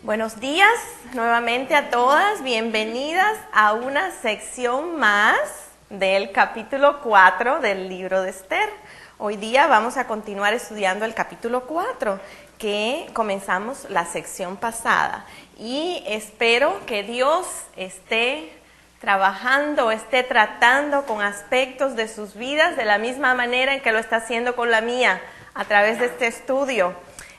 Buenos días nuevamente a todas, bienvenidas a una sección más del capítulo 4 del libro de Esther. Hoy día vamos a continuar estudiando el capítulo 4 que comenzamos la sección pasada y espero que Dios esté trabajando, esté tratando con aspectos de sus vidas de la misma manera en que lo está haciendo con la mía a través de este estudio.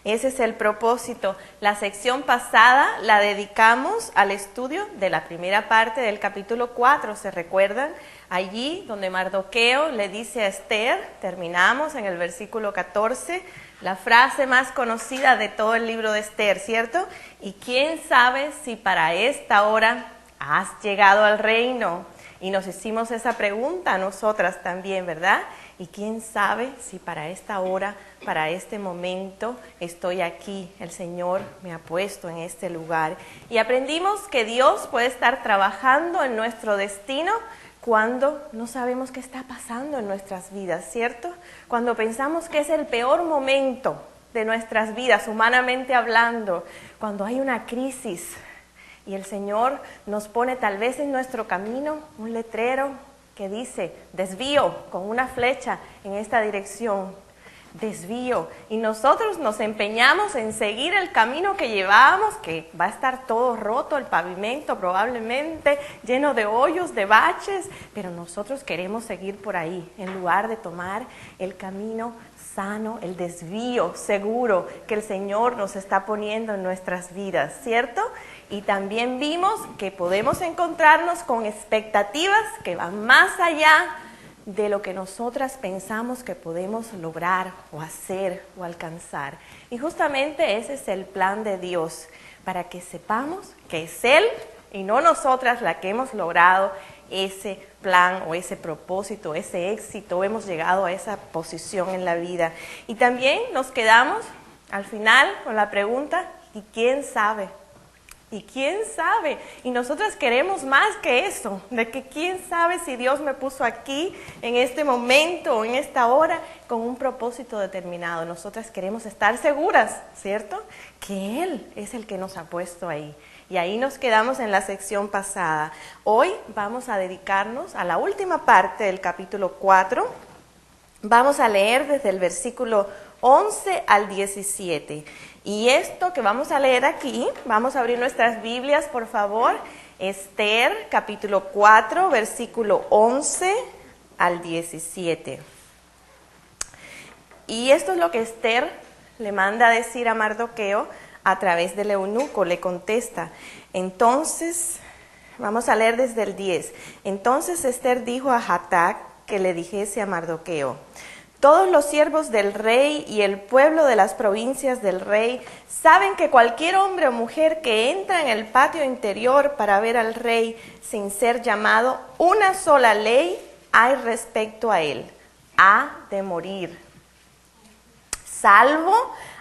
Ese es el propósito. La sección pasada la dedicamos al estudio de la primera parte del capítulo 4, ¿se recuerdan? Allí donde Mardoqueo le dice a Esther, terminamos en el versículo 14, la frase más conocida de todo el libro de Esther, ¿cierto? Y quién sabe si para esta hora has llegado al reino. Y nos hicimos esa pregunta a nosotras también, ¿verdad? Y quién sabe si para esta hora, para este momento, estoy aquí. El Señor me ha puesto en este lugar. Y aprendimos que Dios puede estar trabajando en nuestro destino cuando no sabemos qué está pasando en nuestras vidas, ¿cierto? Cuando pensamos que es el peor momento de nuestras vidas, humanamente hablando, cuando hay una crisis. Y el Señor nos pone tal vez en nuestro camino un letrero que dice desvío con una flecha en esta dirección, desvío. Y nosotros nos empeñamos en seguir el camino que llevábamos, que va a estar todo roto, el pavimento probablemente lleno de hoyos, de baches, pero nosotros queremos seguir por ahí en lugar de tomar el camino sano, el desvío seguro que el Señor nos está poniendo en nuestras vidas, ¿cierto? Y también vimos que podemos encontrarnos con expectativas que van más allá de lo que nosotras pensamos que podemos lograr o hacer o alcanzar. Y justamente ese es el plan de Dios, para que sepamos que es Él y no nosotras la que hemos logrado ese plan o ese propósito, ese éxito, hemos llegado a esa posición en la vida. Y también nos quedamos al final con la pregunta, ¿y quién sabe? ¿Y quién sabe? Y nosotros queremos más que eso, de que quién sabe si Dios me puso aquí, en este momento, en esta hora, con un propósito determinado. Nosotras queremos estar seguras, ¿cierto? Que Él es el que nos ha puesto ahí. Y ahí nos quedamos en la sección pasada. Hoy vamos a dedicarnos a la última parte del capítulo 4. Vamos a leer desde el versículo 11 al 17. Y esto que vamos a leer aquí, vamos a abrir nuestras Biblias, por favor. Esther, capítulo 4, versículo 11 al 17. Y esto es lo que Esther le manda a decir a Mardoqueo a través del eunuco, le contesta. Entonces, vamos a leer desde el 10. Entonces Esther dijo a Hatac que le dijese a Mardoqueo: todos los siervos del rey y el pueblo de las provincias del rey saben que cualquier hombre o mujer que entra en el patio interior para ver al rey sin ser llamado, una sola ley hay respecto a él: ha de morir, salvo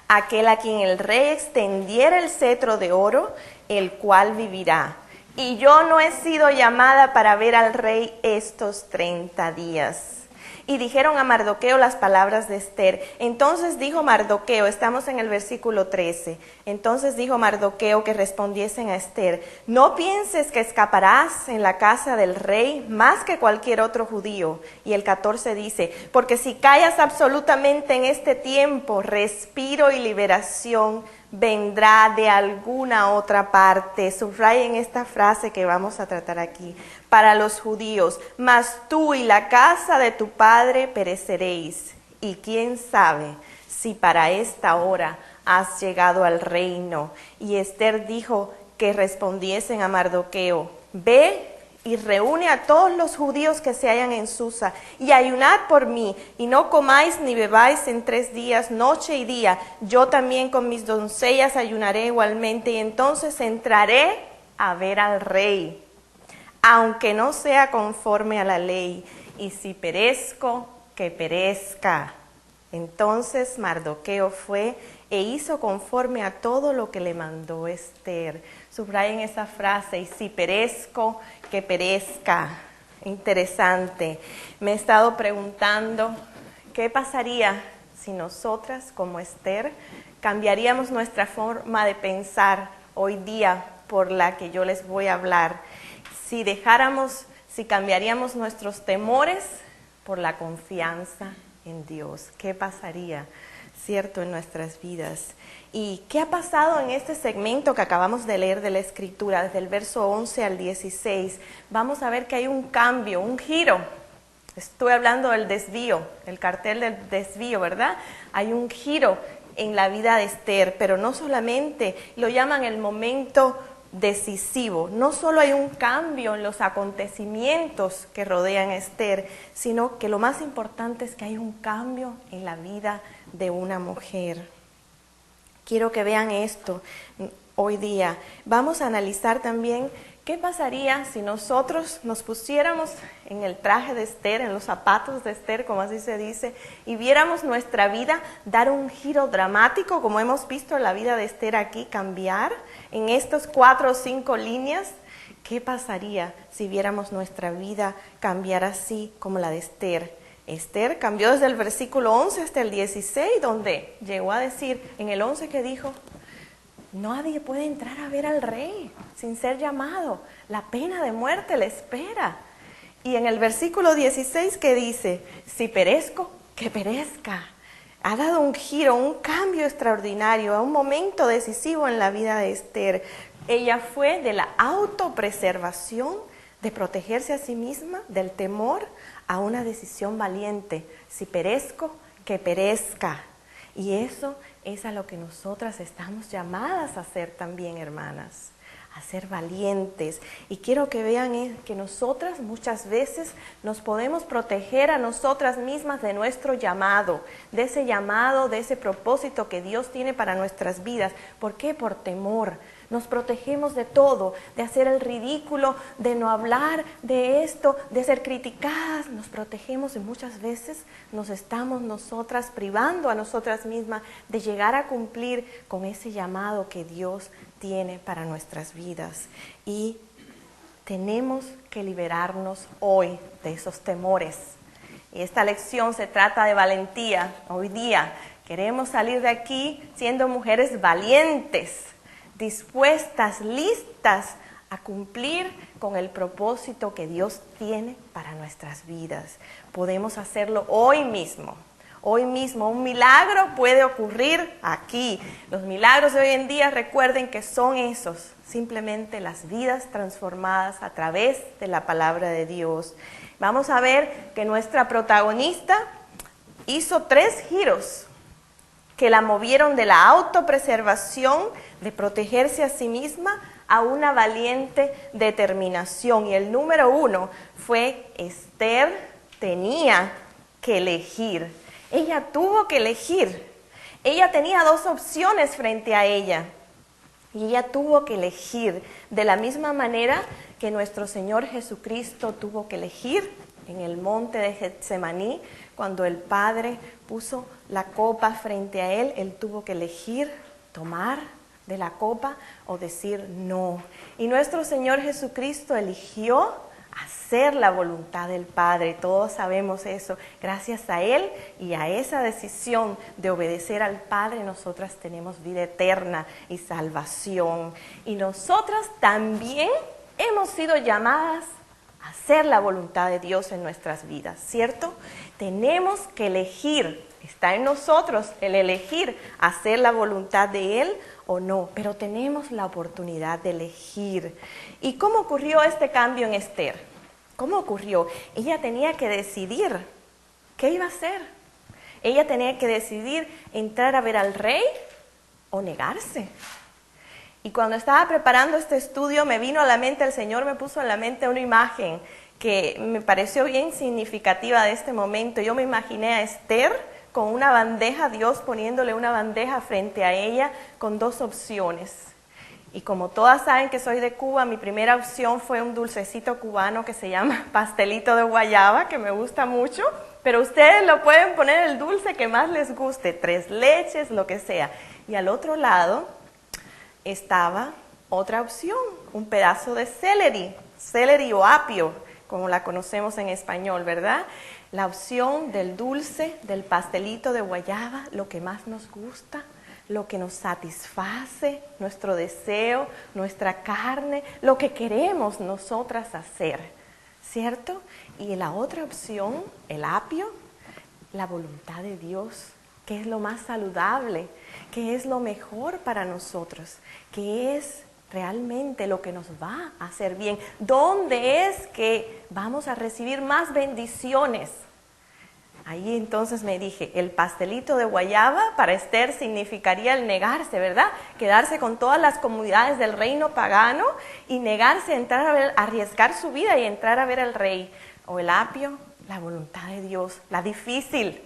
aquel a quien el rey extendiera el cetro de oro, el cual vivirá. Y yo no he sido llamada para ver al rey estos 30 días. Y dijeron a Mardoqueo las palabras de Esther. Entonces dijo Mardoqueo, estamos en el versículo 13. Entonces dijo Mardoqueo que respondiesen a Esther: no pienses que escaparás en la casa del rey más que cualquier otro judío. Y el 14 dice: porque si callas absolutamente en este tiempo, respiro y liberación vendrá de alguna otra parte. Subrayen esta frase que vamos a tratar aquí. Para los judíos: mas tú y la casa de tu padre pereceréis. Y quién sabe si para esta hora has llegado al reino. Y Esther dijo que respondiesen a Mardoqueo: ve y reúne a todos los judíos que se hallan en Susa, y ayunad por mí, y no comáis ni bebáis en 3 días, noche y día. Yo también con mis doncellas ayunaré igualmente, y entonces entraré a ver al rey, aunque no sea conforme a la ley, y si perezco, que perezca. Entonces Mardoqueo fue e hizo conforme a todo lo que le mandó Esther. Subrayen esa frase: y si perezco, que perezca. Interesante. Me he estado preguntando qué pasaría si nosotras, como Esther, cambiaríamos nuestra forma de pensar hoy día por la que yo les voy a hablar. Si cambiaríamos nuestros temores por la confianza en Dios, ¿qué pasaría, cierto, en nuestras vidas? ¿Y qué ha pasado en este segmento que acabamos de leer de la Escritura, desde el verso 11 al 16? Vamos a ver que hay un cambio, un giro. Estoy hablando del desvío, el cartel del desvío, ¿verdad? Hay un giro en la vida de Esther, pero no solamente, lo llaman el momento decisivo. No solo hay un cambio en los acontecimientos que rodean a Esther, sino que lo más importante es que hay un cambio en la vida de una mujer. Quiero que vean esto hoy día. Vamos a analizar también qué pasaría si nosotros nos pusiéramos en el traje de Esther, en los zapatos de Esther, como así se dice, y viéramos nuestra vida dar un giro dramático, como hemos visto en la vida de Esther aquí, cambiar en estas 4 o 5 líneas. ¿Qué pasaría si viéramos nuestra vida cambiar así como la de Esther? Esther cambió desde el versículo 11 hasta el 16, donde llegó a decir, en el 11 que dijo, nadie puede entrar a ver al rey sin ser llamado. La pena de muerte le espera. Y en el versículo 16 que dice, si perezco, que perezca. Ha dado un giro, un cambio extraordinario, a un momento decisivo en la vida de Esther. Ella fue de la autopreservación, de protegerse a sí misma, del temor, a una decisión valiente. Si perezco, que perezca. Y eso es a lo que nosotras estamos llamadas a hacer también, hermanas, a ser valientes. Y quiero que vean que nosotras muchas veces nos podemos proteger a nosotras mismas de nuestro llamado, de ese propósito que Dios tiene para nuestras vidas. ¿Por qué? Por temor. Nos protegemos de todo, de hacer el ridículo, de no hablar de esto, de ser criticadas. Nos protegemos y muchas veces nos estamos nosotras privando a nosotras mismas de llegar a cumplir con ese llamado que Dios tiene para nuestras vidas. Y tenemos que liberarnos hoy de esos temores. Y esta lección se trata de valentía. Hoy día queremos salir de aquí siendo mujeres valientes, dispuestas, listas a cumplir con el propósito que Dios tiene para nuestras vidas. Podemos hacerlo hoy mismo. Hoy mismo un milagro puede ocurrir aquí. Los milagros de hoy en día, recuerden que son esos, simplemente las vidas transformadas a través de la palabra de Dios. Vamos a ver que nuestra protagonista hizo 3 giros que la movieron de la autopreservación, de protegerse a sí misma, a una valiente determinación. Y el número 1 fue Esther tenía que elegir. Ella tuvo que elegir. Ella tenía 2 opciones frente a ella. Y ella tuvo que elegir de la misma manera que nuestro Señor Jesucristo tuvo que elegir en el monte de Getsemaní, cuando el Padre puso la copa frente a él. Él tuvo que elegir tomar de la copa o decir no. Y nuestro Señor Jesucristo eligió hacer la voluntad del Padre. Todos sabemos eso. Gracias a Él y a esa decisión de obedecer al Padre, nosotras tenemos vida eterna y salvación. Y nosotras también hemos sido llamadas a hacer la voluntad de Dios en nuestras vidas, ¿cierto? Tenemos que elegir. Está en nosotros el elegir hacer la voluntad de Él o no, pero tenemos la oportunidad de elegir. ¿Y cómo ocurrió este cambio en Esther? ¿Cómo ocurrió? Ella tenía que decidir qué iba a hacer. Ella tenía que decidir entrar a ver al rey o negarse. Y cuando estaba preparando este estudio me vino a la mente, el Señor me puso en la mente una imagen que me pareció bien significativa de este momento. Yo me imaginé a Esther con una bandeja, Dios poniéndole una bandeja frente a ella con 2 opciones. Y como todas saben que soy de Cuba, mi primera opción fue un dulcecito cubano que se llama pastelito de guayaba, que me gusta mucho, pero ustedes lo pueden poner el dulce que más les guste, 3 leches, lo que sea. Y al otro lado estaba otra opción, un pedazo de celery o apio, como la conocemos en español, ¿verdad? La opción del dulce, del pastelito de guayaba, lo que más nos gusta, lo que nos satisface, nuestro deseo, nuestra carne, lo que queremos nosotras hacer, ¿cierto? Y la otra opción, el apio, la voluntad de Dios, que es lo más saludable, que es lo mejor para nosotros, que es realmente lo que nos va a hacer bien. ¿Dónde es que vamos a recibir más bendiciones? Ahí entonces me dije, el pastelito de guayaba para Esther significaría el negarse, ¿verdad? Quedarse con todas las comodidades del reino pagano y negarse a entrar a ver, arriesgar su vida y entrar a ver al rey. O el apio, la voluntad de Dios, la difícil,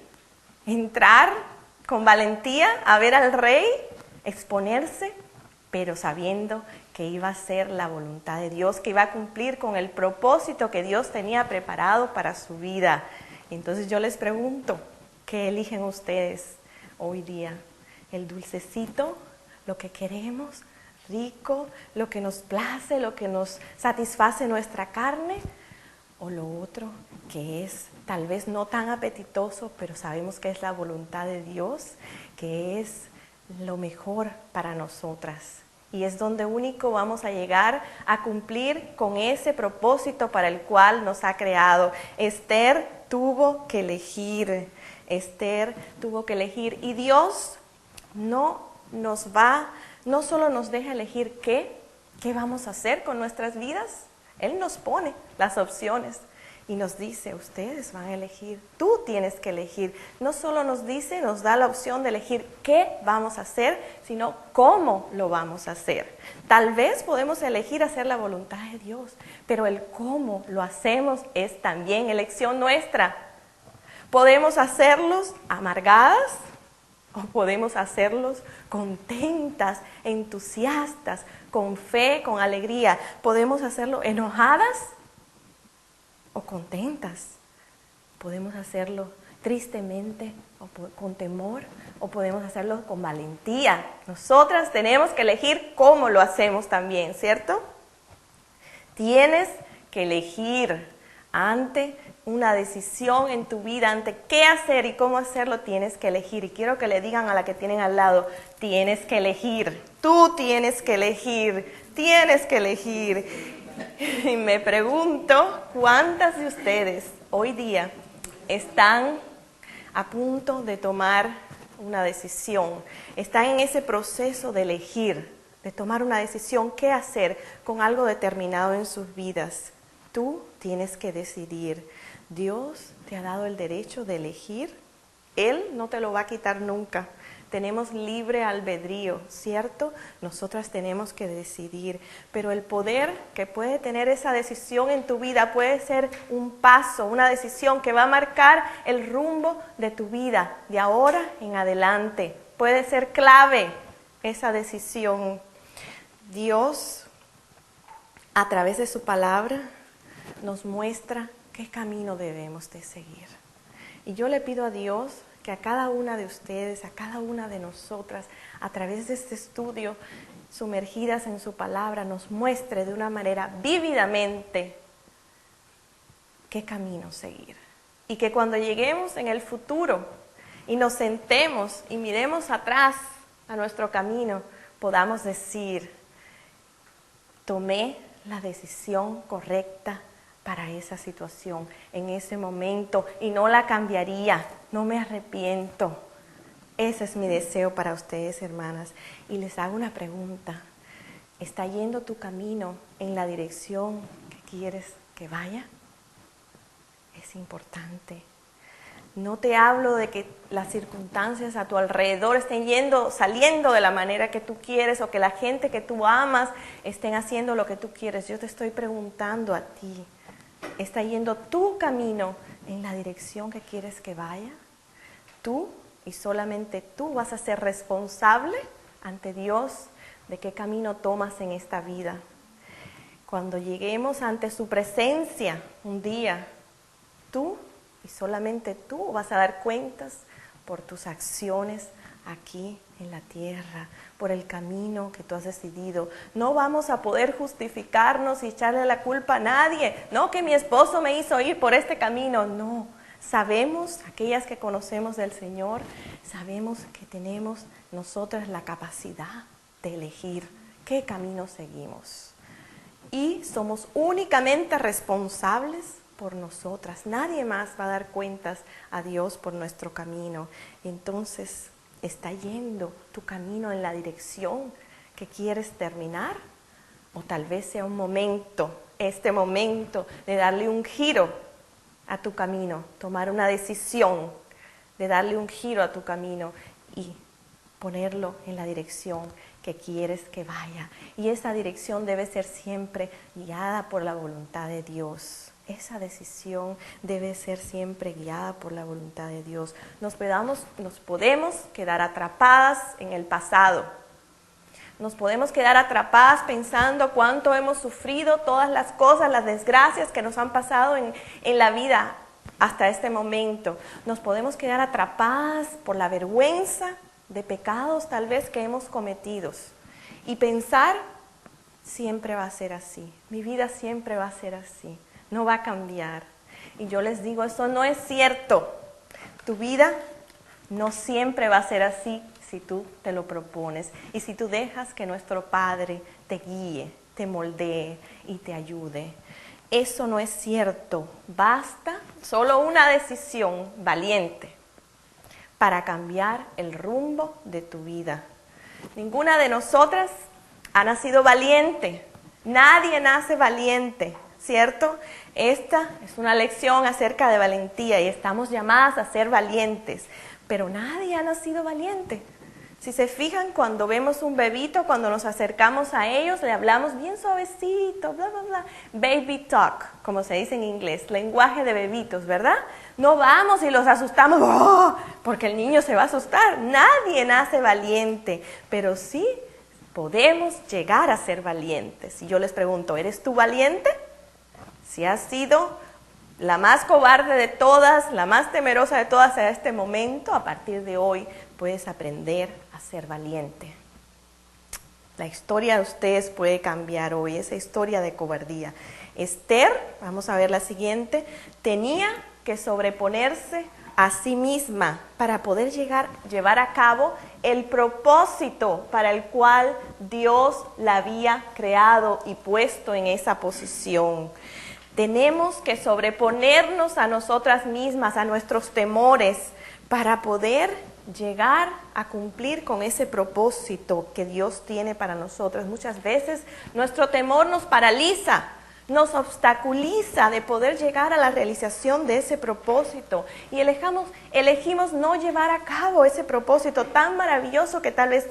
entrar con valentía a ver al rey, exponerse, pero sabiendo que iba a ser la voluntad de Dios, que iba a cumplir con el propósito que Dios tenía preparado para su vida. Entonces yo les pregunto, ¿qué eligen ustedes hoy día? ¿El dulcecito, lo que queremos, rico, lo que nos place, lo que nos satisface nuestra carne? ¿O lo otro, que es tal vez no tan apetitoso, pero sabemos que es la voluntad de Dios, que es lo mejor para nosotras? Y es donde único vamos a llegar a cumplir con ese propósito para el cual nos ha creado. Esther tuvo que elegir, y Dios no solo nos deja elegir qué vamos a hacer con nuestras vidas, Él nos pone las opciones y nos dice, ustedes van a elegir, tú tienes que elegir. No solo nos dice, nos da la opción de elegir qué vamos a hacer, sino cómo lo vamos a hacer. Tal vez podemos elegir hacer la voluntad de Dios, pero el cómo lo hacemos es también elección nuestra. Podemos hacerlos amargadas o podemos hacerlos contentas, entusiastas, con fe, con alegría. Podemos hacerlo enojadas o contentas. Podemos hacerlo tristemente o con temor, o podemos hacerlo con valentía. Nosotras tenemos que elegir cómo lo hacemos también, ¿cierto? Tienes que elegir ante una decisión en tu vida, ante qué hacer y cómo hacerlo, tienes que elegir. Y quiero que le digan a la que tienen al lado, tienes que elegir, tú tienes que elegir, tienes que elegir. Y me pregunto, ¿cuántas de ustedes hoy día están a punto de tomar una decisión? Están en ese proceso de elegir, de tomar una decisión, qué hacer con algo determinado en sus vidas. Tú tienes que decidir. Dios te ha dado el derecho de elegir. Él no te lo va a quitar nunca. Tenemos libre albedrío, ¿cierto? Nosotras tenemos que decidir, pero el poder que puede tener esa decisión en tu vida puede ser un paso, una decisión que va a marcar el rumbo de tu vida, de ahora en adelante. Puede ser clave esa decisión. Dios, a través de su palabra, nos muestra qué camino debemos de seguir. Y yo le pido a Dios que a cada una de ustedes, a cada una de nosotras, a través de este estudio, sumergidas en su palabra, nos muestre de una manera vívidamente qué camino seguir. Y que cuando lleguemos en el futuro y nos sentemos y miremos atrás a nuestro camino, podamos decir, tomé la decisión correcta para esa situación, en ese momento, y no la cambiaría, no me arrepiento. Ese es mi deseo para ustedes, hermanas. Y les hago una pregunta. ¿Está yendo tu camino en la dirección que quieres que vaya? Es importante. No te hablo de que las circunstancias a tu alrededor estén saliendo de la manera que tú quieres, o que la gente que tú amas estén haciendo lo que tú quieres. Yo te estoy preguntando a ti, ¿está yendo tu camino en la dirección que quieres que vaya? Tú y solamente tú vas a ser responsable ante Dios de qué camino tomas en esta vida. Cuando lleguemos ante su presencia un día, tú y solamente tú vas a dar cuentas por tus acciones aquí en la tierra, por el camino que tú has decidido. No vamos a poder justificarnos y echarle la culpa a nadie. No, que mi esposo me hizo ir por este camino. No, Sabemos, aquellas que conocemos del Señor, sabemos que tenemos nosotras la capacidad de elegir qué camino seguimos. Y somos únicamente responsables por nosotras. Nadie más va a dar cuentas a Dios por nuestro camino. Entonces, ¿está yendo tu camino en la dirección que quieres terminar? O tal vez sea un momento, este momento de darle un giro a tu camino, tomar una decisión de darle un giro a tu camino y ponerlo en la dirección que quieres que vaya. Y esa dirección debe ser siempre guiada por la voluntad de Dios. Esa decisión debe ser siempre guiada por la voluntad de Dios. Nos podemos quedar atrapadas en el pasado. Nos podemos quedar atrapadas pensando cuánto hemos sufrido, todas las cosas, las desgracias que nos han pasado en la vida hasta este momento. Nos podemos quedar atrapadas por la vergüenza de pecados tal vez que hemos cometido y pensar, siempre va a ser así, mi vida siempre va a ser así, no va a cambiar. Y yo les digo, eso no es cierto. Tu vida no siempre va a ser así si tú te lo propones y si tú dejas que nuestro Padre te guíe, te moldee y te ayude. Eso no es cierto. Basta solo una decisión valiente para cambiar el rumbo de tu vida. Ninguna de nosotras ha nacido valiente. Nadie nace valiente, ¿cierto? Esta es una lección acerca de valentía y estamos llamadas a ser valientes, pero nadie ha nacido valiente. Si se fijan, cuando vemos un bebito, cuando nos acercamos a ellos, le hablamos bien suavecito, bla, bla, bla. Baby talk, como se dice en inglés, lenguaje de bebitos, ¿verdad? No vamos y los asustamos, ¡oh!, porque el niño se va a asustar. Nadie nace valiente, pero sí podemos llegar a ser valientes. Y yo les pregunto, ¿eres tú valiente? Si has sido la más cobarde de todas, la más temerosa de todas a este momento, a partir de hoy puedes aprender a ser valiente. La historia de ustedes puede cambiar hoy, esa historia de cobardía. Esther, vamos a ver la siguiente, tenía que sobreponerse a sí misma para poder llevar a cabo el propósito para el cual Dios la había creado y puesto en esa posición. Tenemos que sobreponernos a nosotras mismas, a nuestros temores, para poder llegar a cumplir con ese propósito que Dios tiene para nosotras. Muchas veces nuestro temor nos paraliza, nos obstaculiza de poder llegar a la realización de ese propósito y elegimos no llevar a cabo ese propósito tan maravilloso que tal vez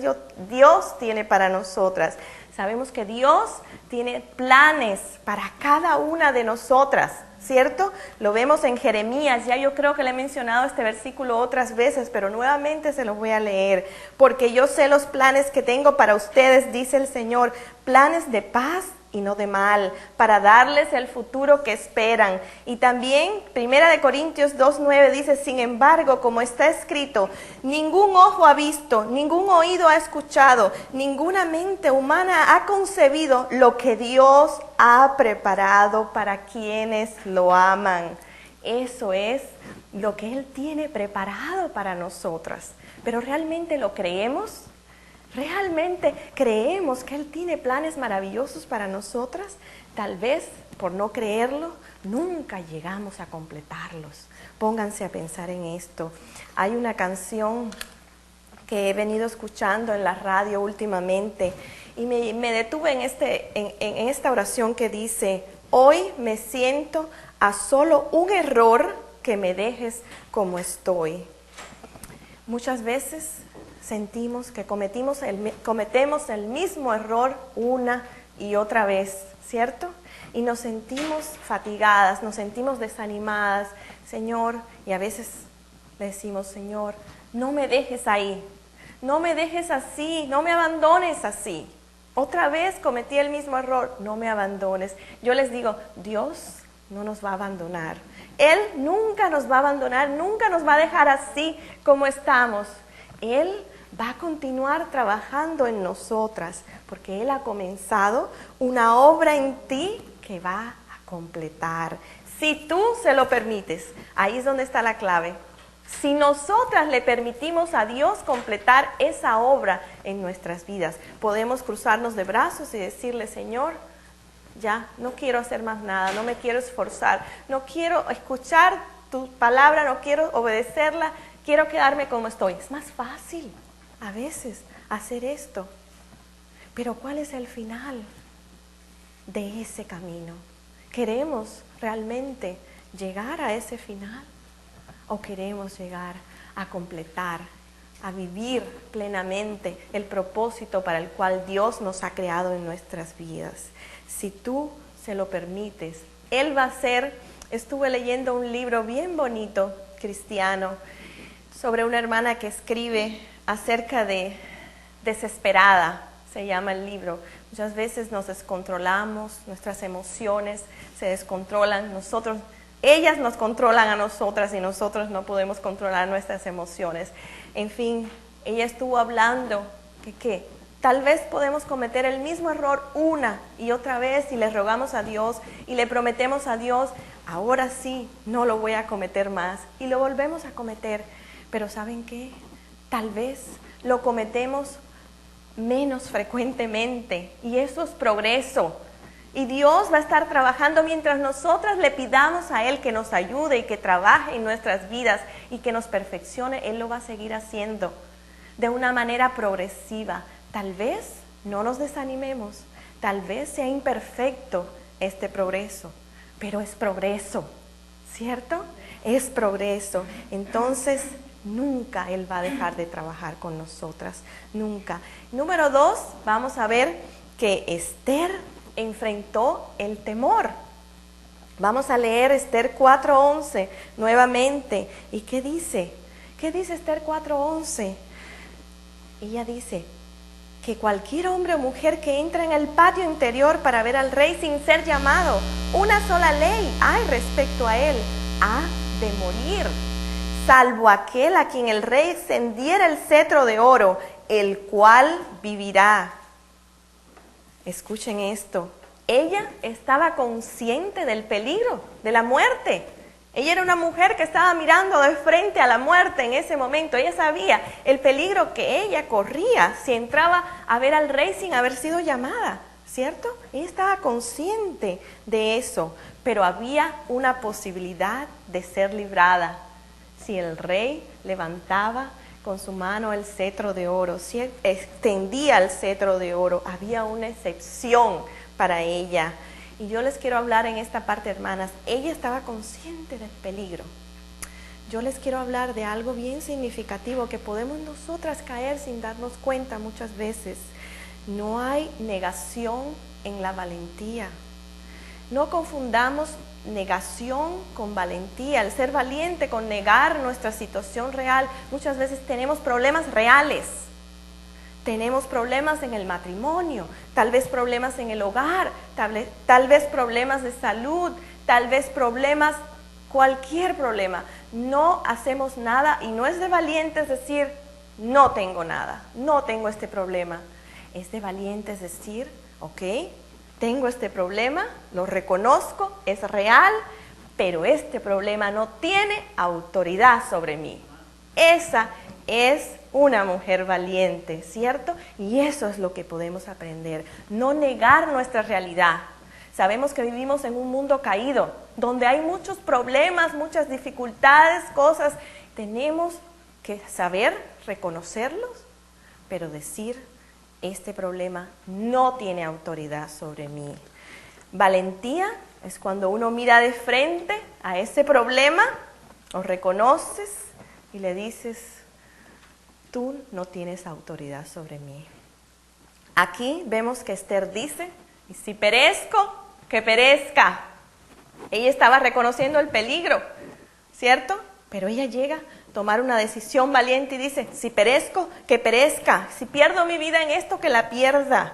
Dios tiene para nosotras. Sabemos que Dios tiene planes para cada una de nosotras, ¿cierto? Lo vemos en Jeremías, ya yo creo que le he mencionado este versículo otras veces, pero nuevamente se los voy a leer. Porque yo sé los planes que tengo para ustedes, dice el Señor, planes de paz y no de mal, para darles el futuro que esperan. Y también 1 Corintios 2:9 dice, sin embargo, como está escrito, ningún ojo ha visto, ningún oído ha escuchado, ninguna mente humana ha concebido lo que Dios ha preparado para quienes lo aman. Eso es lo que Él tiene preparado para nosotras. Pero ¿realmente lo creemos? ¿Realmente creemos que Él tiene planes maravillosos para nosotras? Tal vez, por no creerlo, nunca llegamos a completarlos. Pónganse a pensar en esto. Hay una canción que he venido escuchando en la radio últimamente y me detuve en esta oración que dice, hoy me siento a solo un error que me dejes como estoy. Muchas veces sentimos que cometemos el mismo error una y otra vez, ¿cierto? Y nos sentimos fatigadas, nos sentimos desanimadas, Señor, y a veces le decimos, Señor, no me dejes ahí, no me dejes así, no me abandones así. Otra vez cometí el mismo error, no me abandones. Yo les digo, Dios no nos va a abandonar. Él nunca nos va a abandonar, nunca nos va a dejar así como estamos. Él va a continuar trabajando en nosotras, porque Él ha comenzado una obra en ti que va a completar. Si tú se lo permites, ahí es donde está la clave. Si nosotras le permitimos a Dios completar esa obra en nuestras vidas, podemos cruzarnos de brazos y decirle, Señor, ya, no quiero hacer más nada, no me quiero esforzar, no quiero escuchar tu palabra, no quiero obedecerla, quiero quedarme como estoy. Es más fácil a veces hacer esto, pero ¿cuál es el final de ese camino? ¿Queremos realmente llegar a ese final? ¿O queremos llegar a completar, a vivir plenamente el propósito para el cual Dios nos ha creado en nuestras vidas? Si tú se lo permites, Él va a ser. Estuve leyendo un libro bien bonito, cristiano, sobre una hermana que escribe acerca de desesperada, se llama el libro. Muchas veces nos descontrolamos, nuestras emociones se descontrolan, ellas nos controlan a nosotras y nosotros no podemos controlar nuestras emociones. En fin, ella estuvo hablando que tal vez podemos cometer el mismo error una y otra vez y le rogamos a Dios y le prometemos a Dios, ahora sí, no lo voy a cometer más, y lo volvemos a cometer. Pero ¿saben qué? Tal vez lo cometemos menos frecuentemente y eso es progreso. Y Dios va a estar trabajando mientras nosotras le pidamos a Él que nos ayude y que trabaje en nuestras vidas y que nos perfeccione. Él lo va a seguir haciendo de una manera progresiva. Tal vez no nos desanimemos, tal vez sea imperfecto este progreso, pero es progreso, ¿cierto? Es progreso. Entonces, nunca Él va a dejar de trabajar con nosotras, nunca. Número 2, vamos a ver que Esther enfrentó el temor. Vamos a leer Esther 4:11 nuevamente. ¿Y qué dice? ¿Qué dice Esther 4:11? Ella dice que cualquier hombre o mujer que entra en el patio interior para ver al rey sin ser llamado, una sola ley hay respecto a él: ha de morir, salvo aquel a quien el rey extendiera el cetro de oro, el cual vivirá. Escuchen esto, ella estaba consciente del peligro, de la muerte. Ella era una mujer que estaba mirando de frente a la muerte en ese momento. Ella sabía el peligro que ella corría si entraba a ver al rey sin haber sido llamada, ¿cierto? Ella estaba consciente de eso, pero había una posibilidad de ser librada. Si el rey levantaba con su mano el cetro de oro, si extendía el cetro de oro, había una excepción para ella. Y yo les quiero hablar en esta parte, hermanas, ella estaba consciente del peligro. Yo les quiero hablar de algo bien significativo que podemos nosotras caer sin darnos cuenta muchas veces. No hay negación en la valentía. No confundamos negación con valentía. El ser valiente con negar nuestra situación real. Muchas veces tenemos problemas reales. Tenemos problemas en el matrimonio, tal vez problemas en el hogar, tal vez problemas de salud, tal vez problemas, cualquier problema. No hacemos nada y no es de valientes decir, no tengo nada, no tengo este problema. Es de valientes decir, ok, tengo este problema, lo reconozco, es real, pero este problema no tiene autoridad sobre mí. Esa es una mujer valiente, ¿cierto? Y eso es lo que podemos aprender, no negar nuestra realidad. Sabemos que vivimos en un mundo caído, donde hay muchos problemas, muchas dificultades, cosas. Tenemos que saber reconocerlos, pero decir, este problema no tiene autoridad sobre mí. Valentía es cuando uno mira de frente a ese problema, lo reconoces y le dices, tú no tienes autoridad sobre mí. Aquí vemos que Esther dice, y si perezco, que perezca. Ella estaba reconociendo el peligro, ¿cierto? Pero ella llega a tomar una decisión valiente y dice, si perezco, que perezca. Si pierdo mi vida en esto, que la pierda.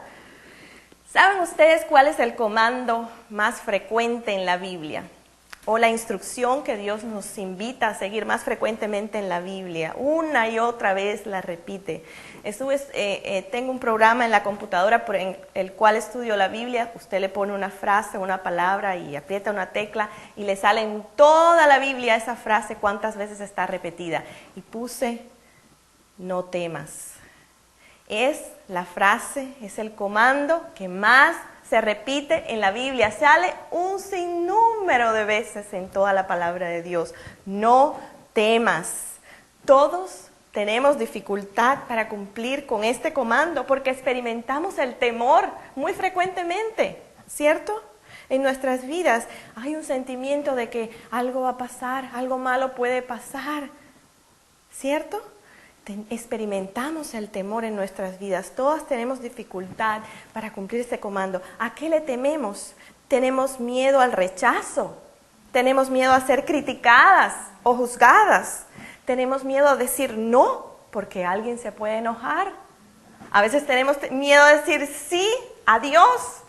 ¿Saben ustedes cuál es el comando más frecuente en la Biblia? o la instrucción que Dios nos invita a seguir más frecuentemente en la Biblia. Una y otra vez la repite. Tengo un programa en la computadora por el cual estudio la Biblia. Usted le pone una frase, una palabra y aprieta una tecla y le sale en toda la Biblia esa frase cuántas veces está repetida. Y puse, no temas. Es la frase, es el comando que más se repite en la Biblia, sale un sinnúmero de veces en toda la palabra de Dios. No temas. Todos tenemos dificultad para cumplir con este comando porque experimentamos el temor muy frecuentemente, ¿cierto? En nuestras vidas hay un sentimiento de que algo va a pasar, algo malo puede pasar, ¿cierto? Experimentamos el temor en nuestras vidas. Todas tenemos dificultad para cumplir este comando. ¿A qué le tememos? Tenemos miedo al rechazo. Tenemos miedo a ser criticadas o juzgadas. Tenemos miedo a decir no porque alguien se puede enojar. A veces tenemos miedo a decir sí a Dios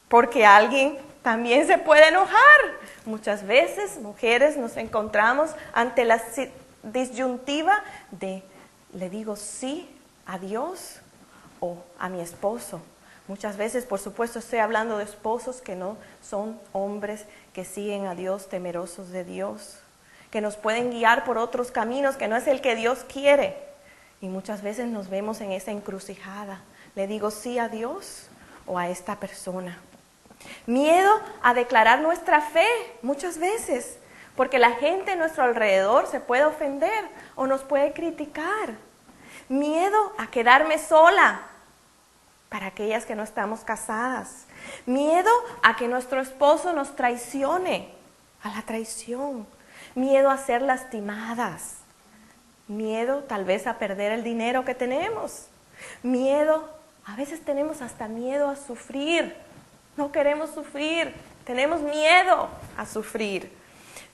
porque alguien también se puede enojar. Muchas veces, mujeres, nos encontramos ante la disyuntiva de ¿le digo sí a Dios o a mi esposo? Muchas veces, por supuesto, estoy hablando de esposos que no son hombres que siguen a Dios, temerosos de Dios, que nos pueden guiar por otros caminos que no es el que Dios quiere. Y muchas veces nos vemos en esa encrucijada. ¿Le digo sí a Dios o a esta persona? Miedo a declarar nuestra fe, muchas veces. Porque la gente a nuestro alrededor se puede ofender o nos puede criticar. Miedo a quedarme sola para aquellas que no estamos casadas. Miedo a que nuestro esposo nos traicione, a la traición. Miedo a ser lastimadas. Miedo tal vez a perder el dinero que tenemos. Miedo, a veces tenemos hasta miedo a sufrir. No queremos sufrir, tenemos miedo a sufrir.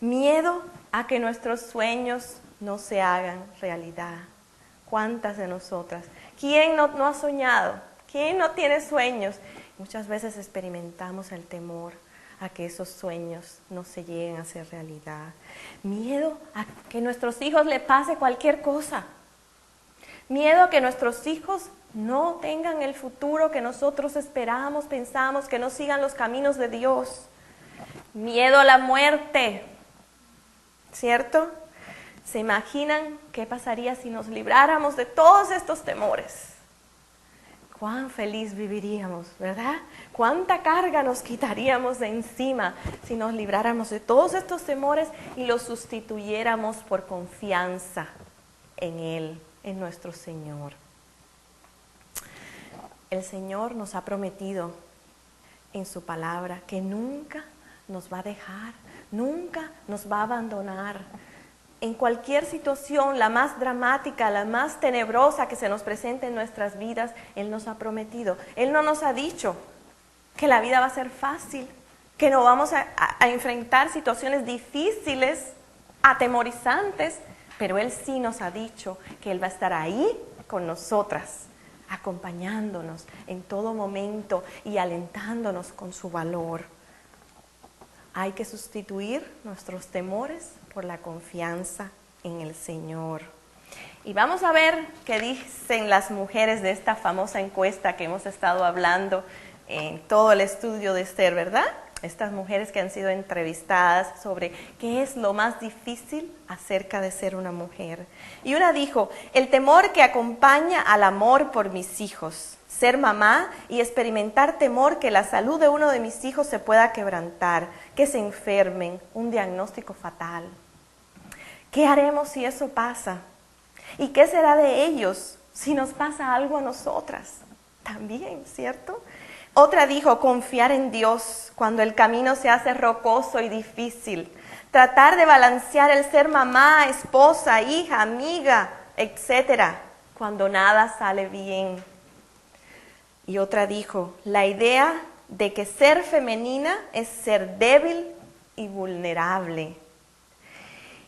Miedo a que nuestros sueños no se hagan realidad. ¿Cuántas de nosotras? ¿Quién no ha soñado? ¿Quién no tiene sueños? Muchas veces experimentamos el temor a que esos sueños no se lleguen a hacer realidad. Miedo a que a nuestros hijos le pase cualquier cosa. Miedo a que nuestros hijos no tengan el futuro que nosotros esperamos, pensamos, que no sigan los caminos de Dios. Miedo a la muerte. ¿Cierto? ¿Se imaginan qué pasaría si nos libráramos de todos estos temores? Cuán feliz viviríamos, ¿verdad? Cuánta carga nos quitaríamos de encima si nos libráramos de todos estos temores y los sustituyéramos por confianza en Él, en nuestro Señor. El Señor nos ha prometido en su palabra que nunca nos va a dejar, nunca nos va a abandonar. En cualquier situación, la más dramática, la más tenebrosa que se nos presente en nuestras vidas, Él nos ha prometido. Él no nos ha dicho que la vida va a ser fácil, que no vamos a enfrentar situaciones difíciles, atemorizantes, pero Él sí nos ha dicho que Él va a estar ahí con nosotras, acompañándonos en todo momento y alentándonos con su valor. Hay que sustituir nuestros temores por la confianza en el Señor. Y vamos a ver qué dicen las mujeres de esta famosa encuesta que hemos estado hablando en todo el estudio de Esther, ¿verdad? Estas mujeres que han sido entrevistadas sobre qué es lo más difícil acerca de ser una mujer. Y una dijo, el temor que acompaña al amor por mis hijos. Ser mamá y experimentar temor que la salud de uno de mis hijos se pueda quebrantar, que se enfermen, un diagnóstico fatal. ¿Qué haremos si eso pasa? ¿Y qué será de ellos si nos pasa algo a nosotras? También, ¿cierto? Otra dijo, confiar en Dios cuando el camino se hace rocoso y difícil. Tratar de balancear el ser mamá, esposa, hija, amiga, etcétera, cuando nada sale bien. Y otra dijo, la idea de que ser femenina es ser débil y vulnerable.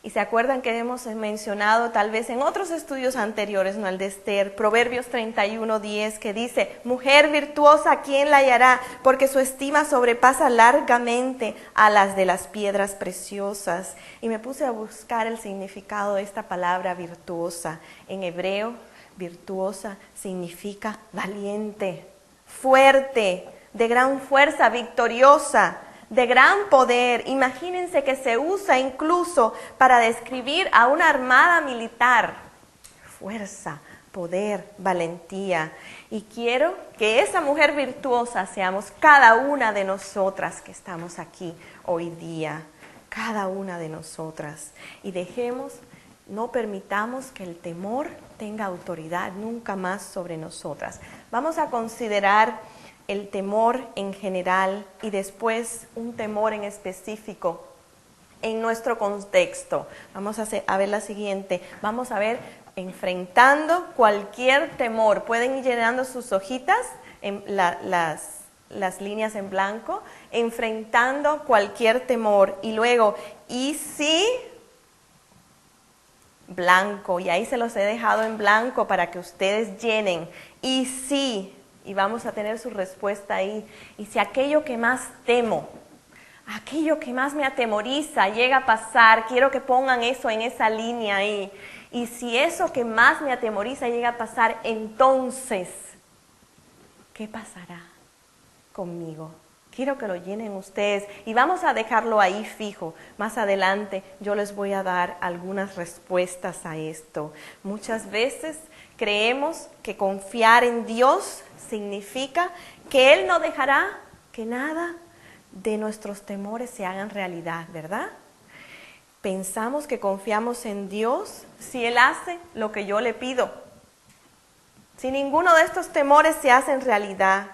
Y se acuerdan que hemos mencionado tal vez en otros estudios anteriores, no el de Esther, Proverbios 31:10, que dice, mujer virtuosa, ¿quién la hallará? Porque su estima sobrepasa largamente a las de las piedras preciosas. Y me puse a buscar el significado de esta palabra virtuosa. En hebreo, virtuosa significa valiente, fuerte, de gran fuerza, victoriosa, de gran poder. Imagínense que se usa incluso para describir a una armada militar. Fuerza, poder, valentía. Y quiero que esa mujer virtuosa seamos cada una de nosotras que estamos aquí hoy día. Cada una de nosotras. Y no permitamos que el temor tenga autoridad nunca más sobre nosotras. Vamos a considerar el temor en general y después un temor en específico en nuestro contexto. Vamos a ver la siguiente. Vamos a ver enfrentando cualquier temor. Pueden ir llenando sus hojitas, en las líneas en blanco, enfrentando cualquier temor. Y luego, ¿y si? Blanco. Y ahí se los he dejado en blanco para que ustedes llenen. ¿Y si? Y vamos a tener su respuesta ahí. Y si aquello que más temo, aquello que más me atemoriza llega a pasar, quiero que pongan eso en esa línea ahí. Y si eso que más me atemoriza llega a pasar, entonces, ¿qué pasará conmigo? Quiero que lo llenen ustedes y vamos a dejarlo ahí fijo. Más adelante yo les voy a dar algunas respuestas a esto. Muchas veces creemos que confiar en Dios significa que Él no dejará que nada de nuestros temores se hagan realidad, ¿verdad? Pensamos que confiamos en Dios si Él hace lo que yo le pido. Si ninguno de estos temores se hace en realidad.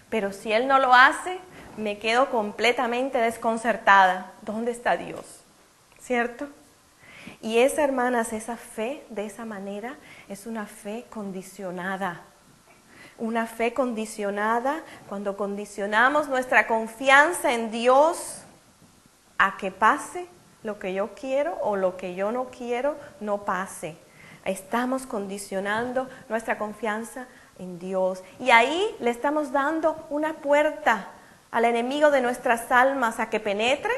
Pero si Él no lo hace, me quedo completamente desconcertada. ¿Dónde está Dios? ¿Cierto? Y esa, hermanas, esa fe de esa manera es una fe condicionada. Una fe condicionada cuando condicionamos nuestra confianza en Dios a que pase lo que yo quiero o lo que yo no quiero no pase. Estamos condicionando nuestra confianza en Dios. Y ahí le estamos dando una puerta al enemigo de nuestras almas a que penetre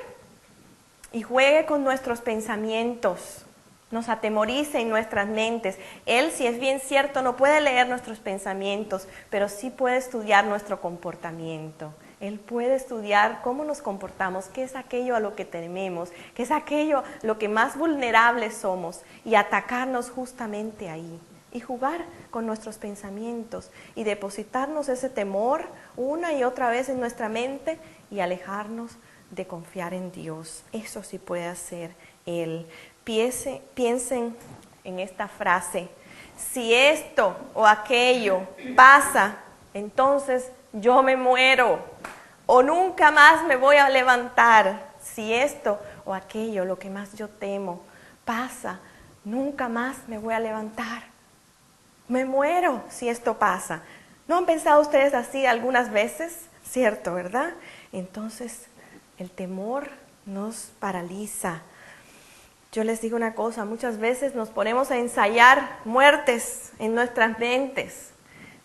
y juegue con nuestros pensamientos, nos atemorice en nuestras mentes. Él, si es bien cierto, no puede leer nuestros pensamientos, pero sí puede estudiar nuestro comportamiento. Él puede estudiar cómo nos comportamos, qué es aquello a lo que tememos, qué es aquello a lo que más vulnerables somos y atacarnos justamente ahí. Y jugar con nuestros pensamientos y depositarnos ese temor una y otra vez en nuestra mente y alejarnos de confiar en Dios. Eso sí puede hacer Él. Piensen en esta frase: si esto o aquello pasa, entonces yo me muero o nunca más me voy a levantar. Si esto o aquello, lo que más yo temo, pasa, nunca más me voy a levantar. Me muero si esto pasa. ¿No han pensado ustedes así algunas veces? Cierto, ¿verdad? Entonces, el temor nos paraliza. Yo les digo una cosa, muchas veces nos ponemos a ensayar muertes en nuestras mentes,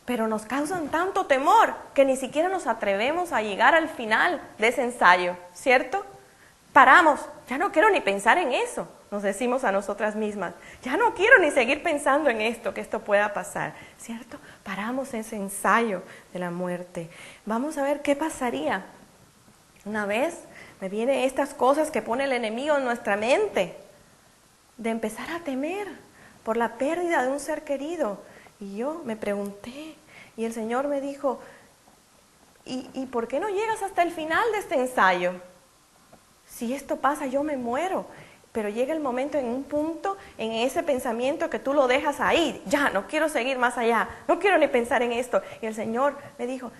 pero nos causan tanto temor que ni siquiera nos atrevemos a llegar al final de ese ensayo, ¿cierto? Paramos, ya no quiero ni pensar en eso, nos decimos a nosotras mismas, ya no quiero ni seguir pensando en esto, que esto pueda pasar, ¿cierto? Paramos ese ensayo de la muerte. Vamos a ver qué pasaría. Una vez me vienen estas cosas que pone el enemigo en nuestra mente, de empezar a temer por la pérdida de un ser querido. Y yo me pregunté, y el Señor me dijo, ¿y por qué no llegas hasta el final de este ensayo? Si esto pasa, yo me muero. Pero llega el momento, en un punto, en ese pensamiento que tú lo dejas ahí. Ya, no quiero seguir más allá, no quiero ni pensar en esto. Y el Señor me dijo,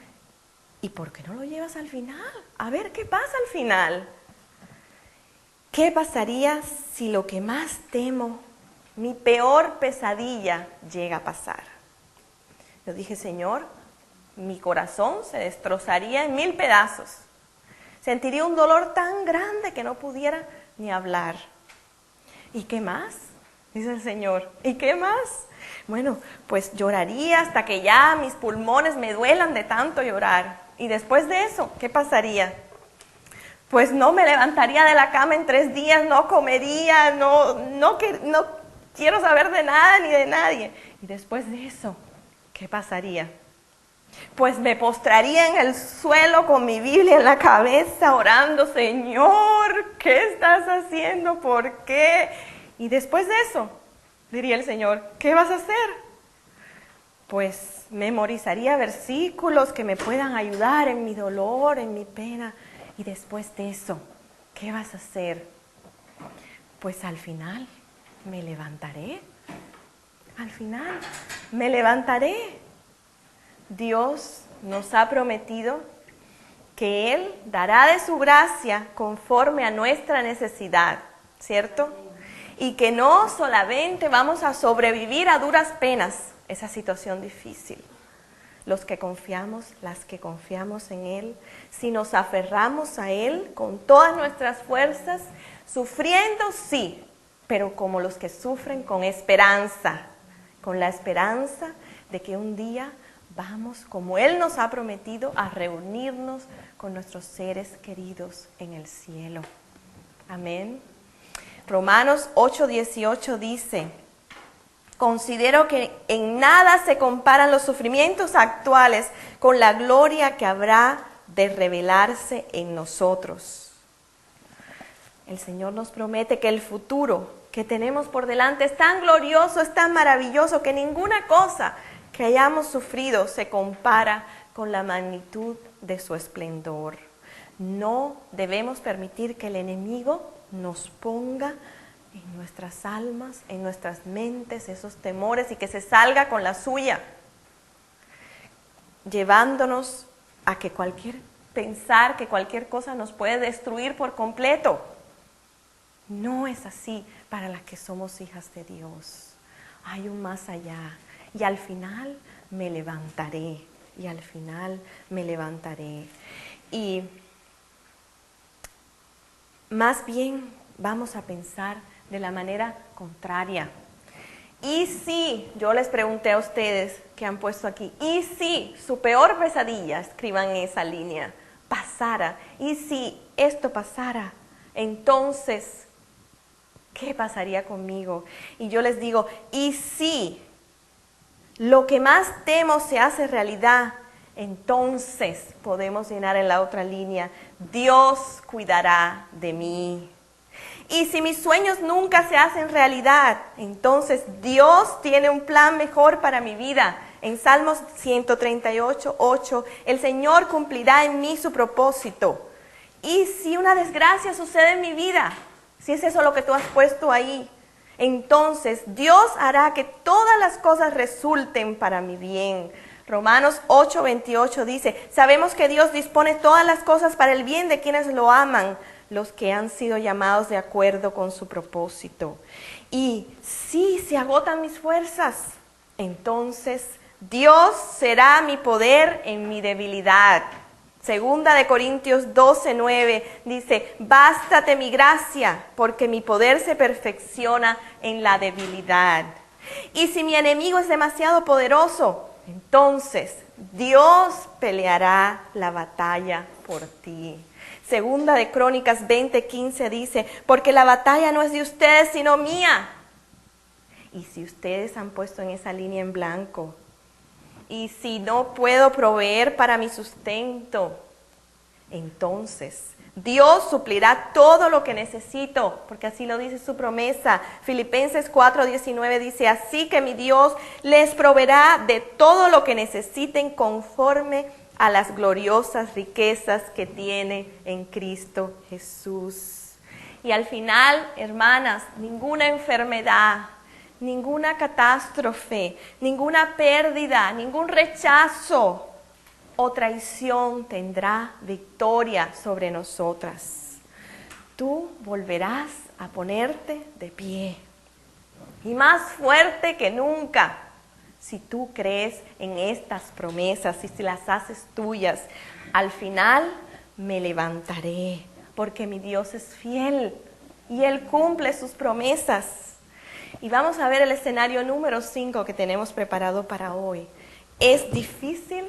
¿y por qué no lo llevas al final? A ver, ¿qué pasa al final? ¿Qué pasaría si lo que más temo, mi peor pesadilla, llega a pasar? Yo dije, Señor, mi corazón se destrozaría en 1000 pedazos. Sentiría un dolor tan grande que no pudiera ni hablar. ¿Y qué más? Dice el Señor. ¿Y qué más? Bueno, pues lloraría hasta que ya mis pulmones me duelan de tanto llorar. Y después de eso, ¿qué pasaría? Pues no me levantaría de la cama en 3 días, no comería, no quiero saber de nada ni de nadie. Y después de eso, ¿qué pasaría? Pues me postraría en el suelo con mi Biblia en la cabeza orando, Señor, ¿qué estás haciendo? ¿Por qué? Y después de eso, diría el Señor, ¿qué vas a hacer? Pues memorizaría versículos que me puedan ayudar en mi dolor, en mi pena. Y después de eso, ¿qué vas a hacer? Pues al final me levantaré. Al final me levantaré. Dios nos ha prometido que Él dará de su gracia conforme a nuestra necesidad, ¿cierto? Y que no solamente vamos a sobrevivir a duras penas esa situación difícil. Los que confiamos, las que confiamos en Él, si nos aferramos a Él con todas nuestras fuerzas, sufriendo sí, pero como los que sufren con esperanza, con la esperanza de que un día vamos, como Él nos ha prometido, a reunirnos con nuestros seres queridos en el cielo. Amén. Romanos 8:18 dice: considero que en nada se comparan los sufrimientos actuales con la gloria que habrá de revelarse en nosotros. El Señor nos promete que el futuro que tenemos por delante es tan glorioso, es tan maravilloso, que ninguna cosa que hayamos sufrido se compara con la magnitud de su esplendor. No debemos permitir que el enemigo nos ponga en nuestras almas, en nuestras mentes, esos temores, y que se salga con la suya, llevándonos a que pensar que cualquier cosa nos puede destruir por completo. No es así para las que somos hijas de Dios. Hay un más allá. Y al final me levantaré. Y al final me levantaré. Y más bien vamos a pensar de la manera contraria. Y si, yo les pregunté a ustedes que han puesto aquí, y si su peor pesadilla, escriban en esa línea, pasara, y si esto pasara, entonces, ¿qué pasaría conmigo? Y yo les digo, y si lo que más temo se hace realidad, entonces podemos llenar en la otra línea, Dios cuidará de mí. Y si mis sueños nunca se hacen realidad, entonces Dios tiene un plan mejor para mi vida. En Salmos 138:8, el Señor cumplirá en mí su propósito. Y si una desgracia sucede en mi vida, si es eso lo que tú has puesto ahí, entonces Dios hará que todas las cosas resulten para mi bien. Romanos 8:28 dice, sabemos que Dios dispone todas las cosas para el bien de quienes lo aman, los que han sido llamados de acuerdo con su propósito. Y si se agotan mis fuerzas, entonces Dios será mi poder en mi debilidad. Segunda de Corintios 12:9 dice, bástate mi gracia, porque mi poder se perfecciona en la debilidad. Y si mi enemigo es demasiado poderoso, entonces Dios peleará la batalla por ti. Segunda de Crónicas 20:15 dice, porque la batalla no es de ustedes, sino mía. Y si ustedes han puesto en esa línea en blanco, y si no puedo proveer para mi sustento, entonces Dios suplirá todo lo que necesito, porque así lo dice su promesa. Filipenses 4:19 dice, así que mi Dios les proveerá de todo lo que necesiten conforme a las gloriosas riquezas que tiene en Cristo Jesús. Y al final, hermanas, ninguna enfermedad, ninguna catástrofe, ninguna pérdida, ningún rechazo o traición tendrá victoria sobre nosotras. Tú volverás a ponerte de pie y más fuerte que nunca, si tú crees en estas promesas y si las haces tuyas. Al final me levantaré, porque mi Dios es fiel. y Él cumple sus promesas. Y vamos a ver el escenario número 5 que tenemos preparado para hoy. Es difícil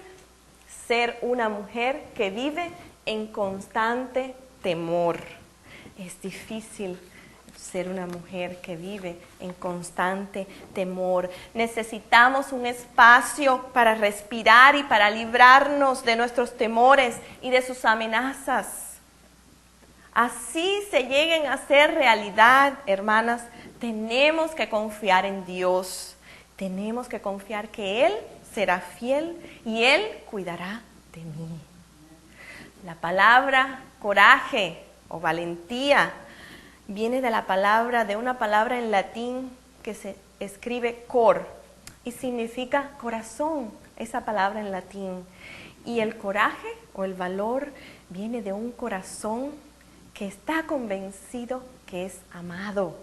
ser una mujer que vive en constante temor. Es difícil ser una mujer que vive en constante temor. Necesitamos un espacio para respirar y para librarnos de nuestros temores y de sus amenazas. Así se lleguen a ser realidad, hermanas, tenemos que confiar en Dios. Tenemos que confiar que Él será fiel y Él cuidará de mí. La palabra coraje o valentía viene de una palabra en latín que se escribe cor y significa corazón, esa palabra en latín. Y el coraje o el valor viene de un corazón que está convencido que es amado.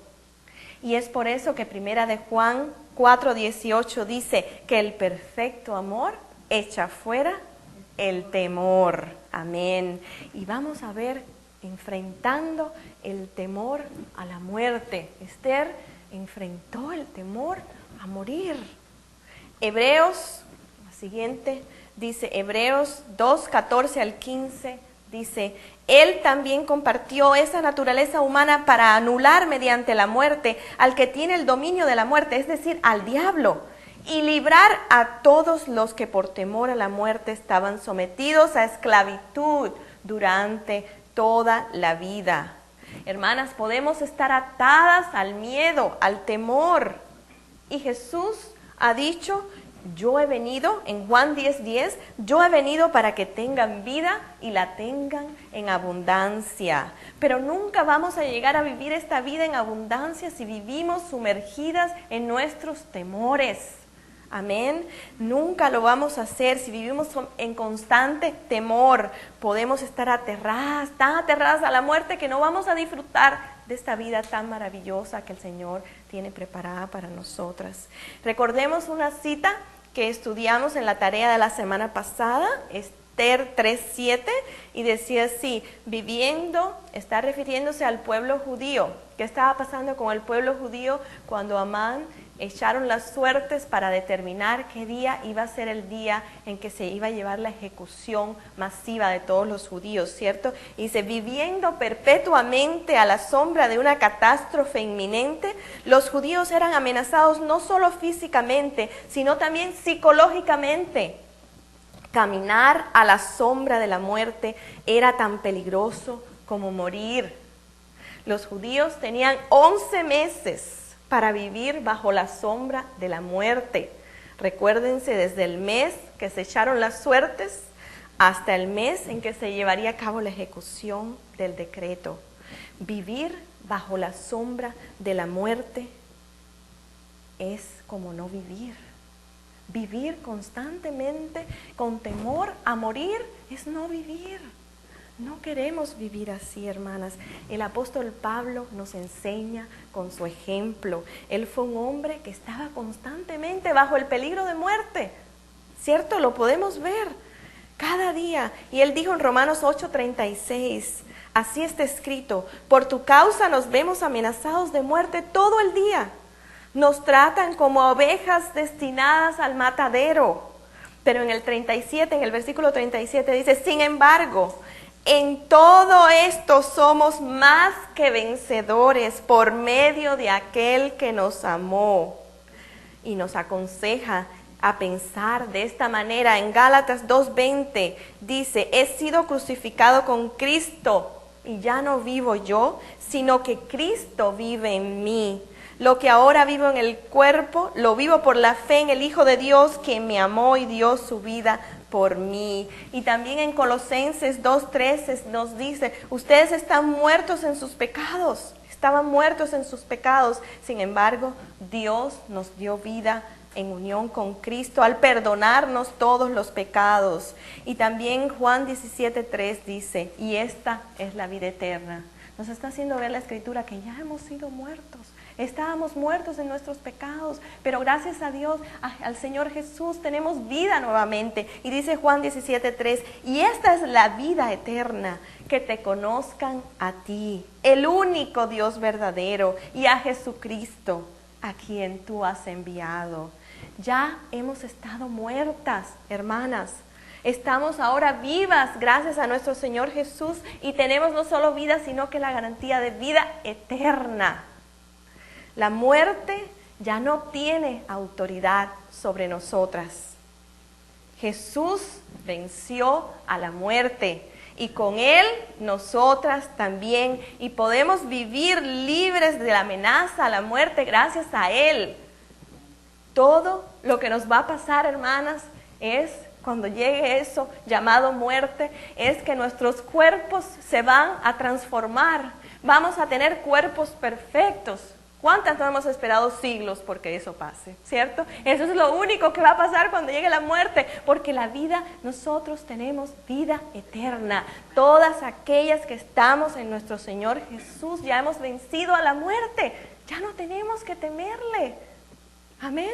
Y es por eso que primera de Juan 4:18 dice que el perfecto amor echa fuera el temor. Amén. Y vamos a ver enfrentando el temor a la muerte. Esther enfrentó el temor a morir. Hebreos, la siguiente, dice Hebreos 2:14 al 15, dice: Él también compartió esa naturaleza humana para anular mediante la muerte al que tiene el dominio de la muerte, es decir, al diablo, y librar a todos los que por temor a la muerte estaban sometidos a esclavitud durante toda la vida. Hermanas, podemos estar atadas al miedo, al temor. Y Jesús ha dicho: yo he venido, en Juan 10:10, yo he venido para que tengan vida y la tengan en abundancia. Pero nunca vamos a llegar a vivir esta vida en abundancia si vivimos sumergidas en nuestros temores. Amén. Nunca lo vamos a hacer si vivimos en constante temor. Podemos estar aterradas, tan aterradas a la muerte que no vamos a disfrutar de esta vida tan maravillosa que el Señor tiene preparada para nosotras. Recordemos una cita que estudiamos en la tarea de la semana pasada, Esther 3:7, y decía así: viviendo, está refiriéndose al pueblo judío. ¿Qué estaba pasando con el pueblo judío cuando Amán echaron las suertes para determinar qué día iba a ser el día en que se iba a llevar la ejecución masiva de todos los judíos, ¿cierto? Y dice: viviendo perpetuamente a la sombra de una catástrofe inminente, los judíos eran amenazados no solo físicamente, sino también psicológicamente. Caminar a la sombra de la muerte era tan peligroso como morir. Los judíos tenían 11 meses para vivir bajo la sombra de la muerte. Recuérdense, desde el mes que se echaron las suertes hasta el mes en que se llevaría a cabo la ejecución del decreto. Vivir bajo la sombra de la muerte es como no vivir. Vivir constantemente con temor a morir es no vivir. No queremos vivir así, hermanas. El apóstol Pablo nos enseña con su ejemplo. Él fue un hombre que estaba constantemente bajo el peligro de muerte, ¿cierto? Lo podemos ver cada día. Y él dijo en Romanos 8:36, así está escrito: por tu causa nos vemos amenazados de muerte todo el día. Nos tratan como ovejas destinadas al matadero. Pero en el versículo 37 dice: sin embargo, en todo esto somos más que vencedores por medio de aquel que nos amó. Y nos aconseja a pensar de esta manera. En Gálatas 2:20 dice: he sido crucificado con Cristo y ya no vivo yo, sino que Cristo vive en mí. Lo que ahora vivo en el cuerpo, lo vivo por la fe en el Hijo de Dios que me amó y dio su vida por mí. Y también en Colosenses 2:13 nos dice: ustedes están muertos en sus pecados, estaban muertos en sus pecados. Sin embargo, Dios nos dio vida en unión con Cristo al perdonarnos todos los pecados. Y también Juan 17:3 dice: y esta es la vida eterna. Nos está haciendo ver la Escritura que ya hemos sido muertos. Estábamos muertos en nuestros pecados, pero gracias a Dios, al Señor Jesús, tenemos vida nuevamente. Y dice Juan 17:3, y esta es la vida eterna, que te conozcan a ti, el único Dios verdadero, y a Jesucristo, a quien tú has enviado. Ya hemos estado muertas, hermanas. Estamos ahora vivas gracias a nuestro Señor Jesús y tenemos no solo vida, sino que la garantía de vida eterna. La muerte ya no tiene autoridad sobre nosotras. Jesús venció a la muerte y con Él nosotras también, y podemos vivir libres de la amenaza a la muerte gracias a Él. Todo lo que nos va a pasar, hermanas, es cuando llegue eso llamado muerte, es que nuestros cuerpos se van a transformar. Vamos a tener cuerpos perfectos. ¿Cuántas no hemos esperado siglos porque eso pase? ¿Cierto? Eso es lo único que va a pasar cuando llegue la muerte, porque la vida, nosotros tenemos vida eterna. Todas aquellas que estamos en nuestro Señor Jesús ya hemos vencido a la muerte. Ya no tenemos que temerle. Amén.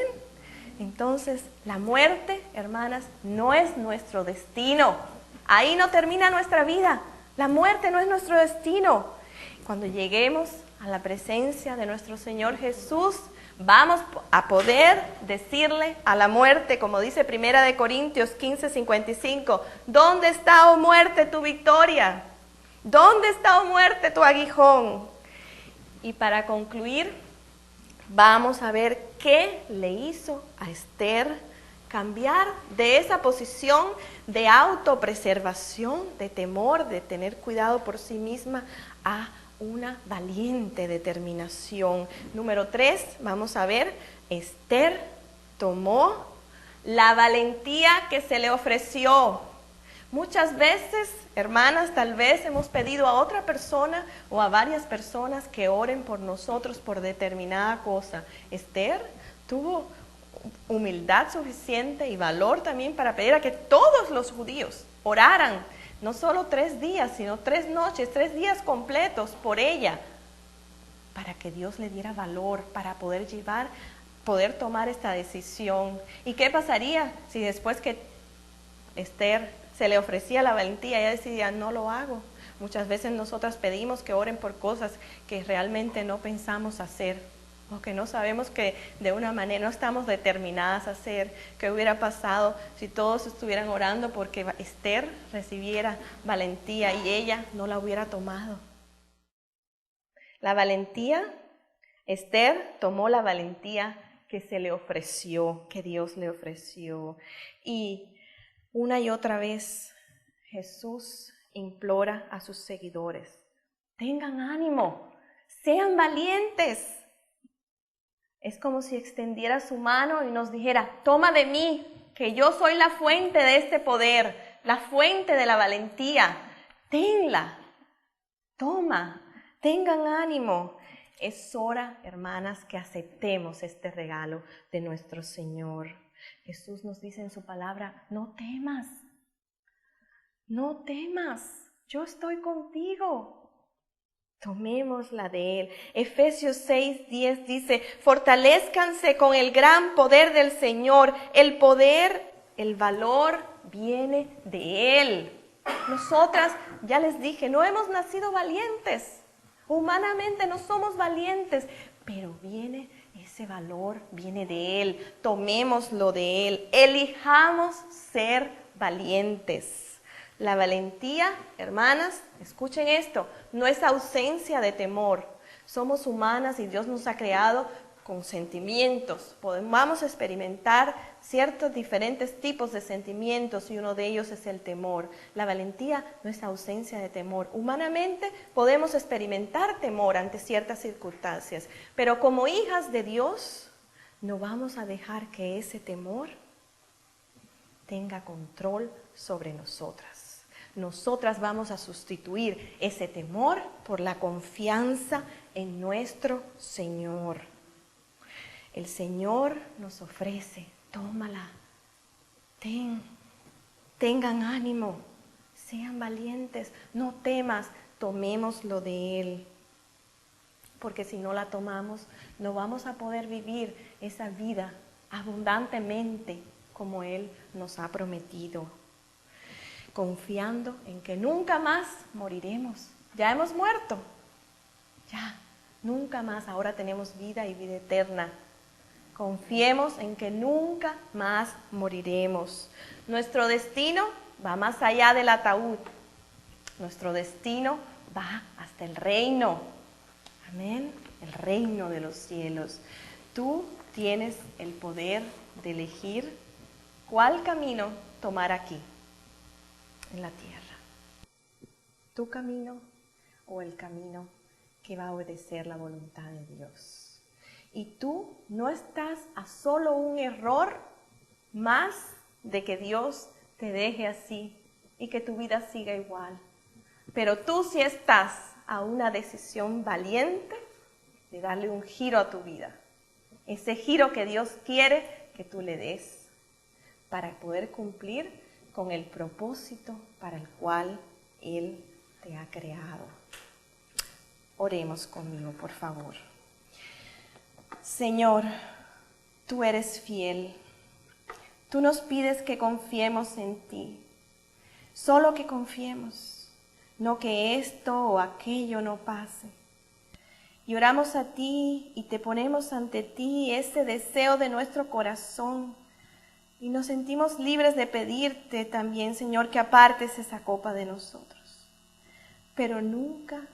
Entonces, la muerte, hermanas, no es nuestro destino. Ahí no termina nuestra vida. La muerte no es nuestro destino. Cuando lleguemos a la presencia de nuestro Señor Jesús, vamos a poder decirle a la muerte, como dice 1 Corintios 15:55, ¿dónde está, oh muerte, tu victoria? ¿Dónde está, oh muerte, tu aguijón? Y para concluir, vamos a ver qué le hizo a Esther cambiar de esa posición de autopreservación, de temor, de tener cuidado por sí misma, a una valiente determinación. Número 3, vamos a ver, Esther tomó la valentía que se le ofreció. Muchas veces, hermanas, tal vez hemos pedido a otra persona o a varias personas que oren por nosotros por determinada cosa. Esther tuvo humildad suficiente y valor también para pedir a que todos los judíos oraran, no solo 3 días, sino 3 noches, 3 días completos por ella, para que Dios le diera valor para poder tomar esta decisión. ¿Y qué pasaría si después que Esther se le ofrecía la valentía, ella decidía, no lo hago? Muchas veces nosotras pedimos que oren por cosas que realmente no pensamos hacer, o que no sabemos que de una manera no estamos determinadas a hacer. ¿Qué hubiera pasado si todos estuvieran orando porque Esther recibiera valentía y ella no la hubiera tomado? La valentía, Esther tomó la valentía que se le ofreció, que Dios le ofreció. Y una y otra vez Jesús implora a sus seguidores, tengan ánimo, sean valientes. Es como si extendiera su mano y nos dijera, toma de mí, que yo soy la fuente de este poder, la fuente de la valentía. Tenla, toma, tengan ánimo. Es hora, hermanas, que aceptemos este regalo de nuestro Señor. Jesús nos dice en su palabra, no temas, no temas, yo estoy contigo. Tomémosla de Él. Efesios 6:10 dice, fortalezcanse con el gran poder del Señor. El poder, el valor viene de Él. Nosotras, ya les dije, no hemos nacido valientes. Humanamente no somos valientes, pero viene ese valor, viene de Él. Tomémoslo de Él. Elijamos ser valientes. La valentía, hermanas, escuchen esto, no es ausencia de temor. Somos humanas y Dios nos ha creado con sentimientos. Vamos a experimentar ciertos diferentes tipos de sentimientos y uno de ellos es el temor. La valentía no es ausencia de temor. Humanamente podemos experimentar temor ante ciertas circunstancias, pero como hijas de Dios no vamos a dejar que ese temor tenga control sobre nosotras. Nosotras vamos a sustituir ese temor por la confianza en nuestro Señor. El Señor nos ofrece, tómala, tengan ánimo, sean valientes, no temas, tomemos lo de Él. Porque si no la tomamos, no vamos a poder vivir esa vida abundantemente como Él nos ha prometido. Confiando en que nunca más moriremos. Ya hemos muerto. Ya, nunca más. Ahora tenemos vida y vida eterna. Confiemos en que nunca más moriremos. Nuestro destino va más allá del ataúd. Nuestro destino va hasta el reino. Amén. El reino de los cielos. Tú tienes el poder de elegir cuál camino tomar aquí, en la tierra. Tu camino o el camino que va a obedecer la voluntad de Dios. Y tú no estás a solo un error más de que Dios te deje así y que tu vida siga igual. Pero tú sí estás a una decisión valiente de darle un giro a tu vida. Ese giro que Dios quiere que tú le des para poder cumplir con el propósito para el cual Él te ha creado. Oremos conmigo, por favor. Señor, tú eres fiel. Tú nos pides que confiemos en ti. Solo que confiemos, no que esto o aquello no pase. Y oramos a ti y te ponemos ante ti ese deseo de nuestro corazón. Y nos sentimos libres de pedirte también, Señor, que apartes esa copa de nosotros. Pero nunca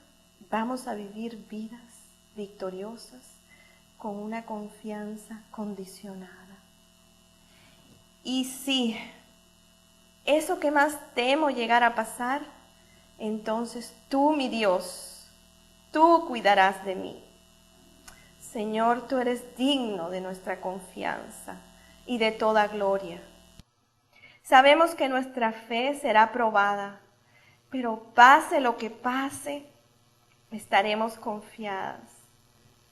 vamos a vivir vidas victoriosas con una confianza condicionada. Y si eso que más temo llegar a pasar, entonces tú, mi Dios, tú cuidarás de mí. Señor, tú eres digno de nuestra confianza y de toda gloria. Sabemos que nuestra fe será probada, pero pase lo que pase, estaremos confiadas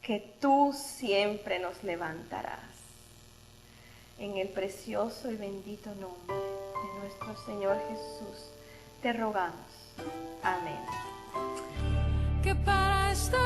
que tú siempre nos levantarás. En el precioso y bendito nombre de nuestro Señor Jesús, te rogamos. Amén. Que para esta